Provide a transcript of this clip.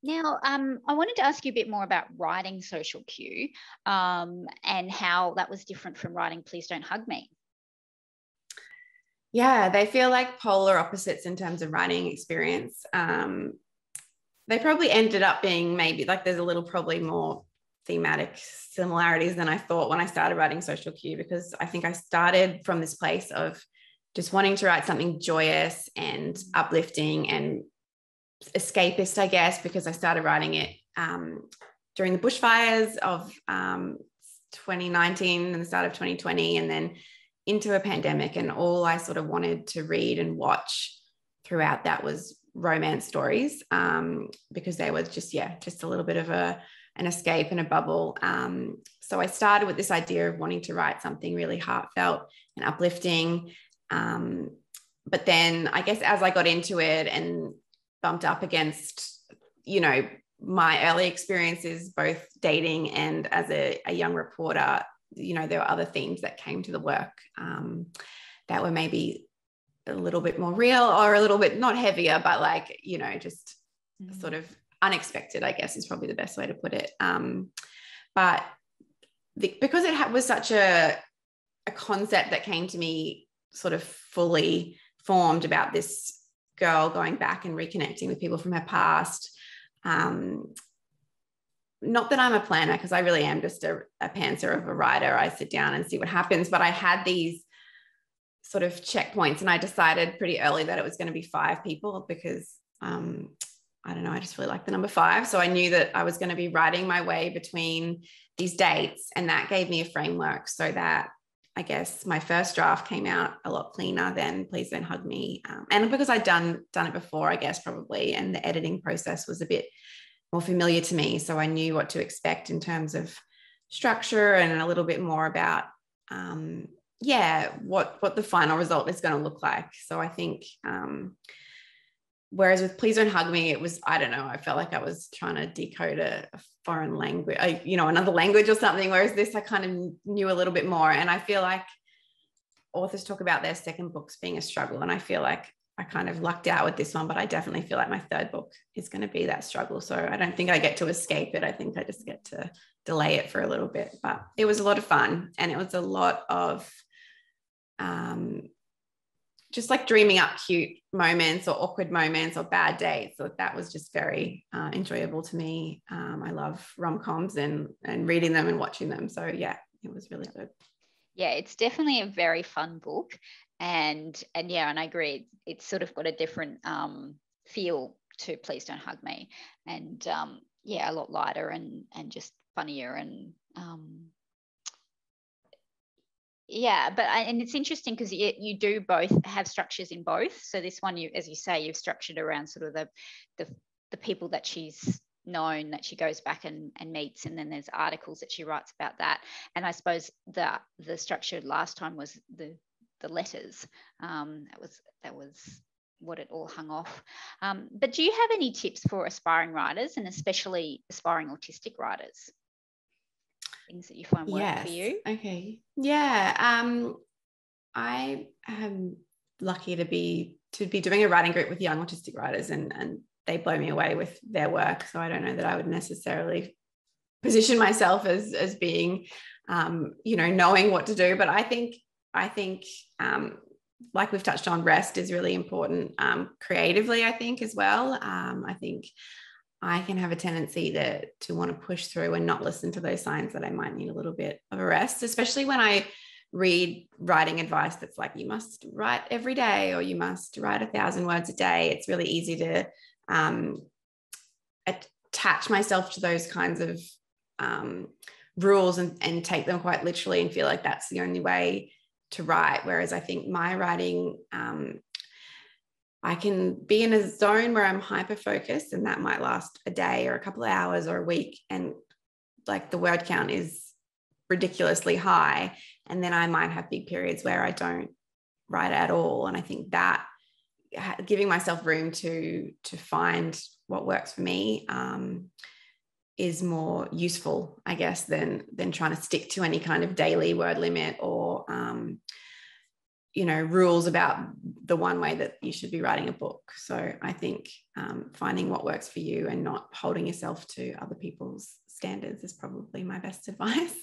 Now, I wanted to ask you a bit more about writing Social Cue, and how that was different from writing Please Don't Hug Me. Yeah, they feel like polar opposites in terms of writing experience. They probably ended up being maybe like there's a little probably more thematic similarities than I thought when I started writing Social Cue, because I think I started from this place of just wanting to write something joyous and uplifting and escapist, I guess, because I started writing it during the bushfires of 2019 and the start of 2020, and then into a pandemic, and all I sort of wanted to read and watch throughout that was romance stories, because they were just a little bit of an escape and a bubble. So I started with this idea of wanting to write something really heartfelt and uplifting, but then I guess as I got into it and bumped up against, my early experiences, both dating and as a young reporter, there were other themes that came to the work that were maybe a little bit more real, or a little bit not heavier, but like, just sort of unexpected, I guess is probably the best way to put it. But because it was such a concept that came to me sort of fully formed about this girl going back and reconnecting with people from her past. Not that I'm a planner, because I really am just a pantser of a writer. I sit down and see what happens, but I had these sort of checkpoints, and I decided pretty early that it was going to be 5 people, because I don't know, I just really like the number 5. So I knew that I was going to be writing my way between these dates, and that gave me a framework so that I guess my first draft came out a lot cleaner than Please Don't Hug Me. And because I'd done it before, I guess, probably, and the editing process was a bit more familiar to me. So I knew what to expect in terms of structure, and a little bit more about, what the final result is going to look like. So I think, whereas with Please Don't Hug Me, it was, I don't know, I felt like I was trying to decode a foreign language, another language or something. Whereas this, I kind of knew a little bit more. And I feel like authors talk about their second books being a struggle. And I feel like I kind of lucked out with this one, but I definitely feel like my third book is going to be that struggle. So I don't think I get to escape it. I think I just get to delay it for a little bit. But it was a lot of fun, and it was a lot of just like dreaming up cute moments or awkward moments or bad dates. So that was just very enjoyable to me. I love rom-coms and reading them and watching them. So yeah, it was really good. Yeah, it's definitely a very fun book. And I agree. It's sort of got a different feel to Please Don't Hug Me. And a lot lighter and just funnier, and and it's interesting because you do both have structures in both. So this one, as you say, you've structured around sort of the people that she's known, that she goes back and meets, and then there's articles that she writes about that. And I suppose the structure last time was the letters. That was what it all hung off. But do you have any tips for aspiring writers, and especially aspiring autistic writers? Things that you find work for you? Okay. Yeah. I am lucky to be doing a writing group with young autistic writers, and they blow me away with their work. So I don't know that I would necessarily position myself as being, knowing what to do. But I think like we've touched on, rest is really important creatively, I think, as well. I think I can have a tendency to want to push through and not listen to those signs that I might need a little bit of a rest, especially when I read writing advice that's like, you must write every day, or you must write 1,000 words a day. It's really easy to attach myself to those kinds of rules and take them quite literally, and feel like that's the only way to write. Whereas I think my writing, I can be in a zone where I'm hyper focused, and that might last a day or a couple of hours or a week, and like the word count is ridiculously high, and then I might have big periods where I don't write at all. And I think that giving myself room to find what works for me is more useful, I guess, than trying to stick to any kind of daily word limit or rules about the one way that you should be writing a book. So I think finding what works for you and not holding yourself to other people's standards is probably my best advice.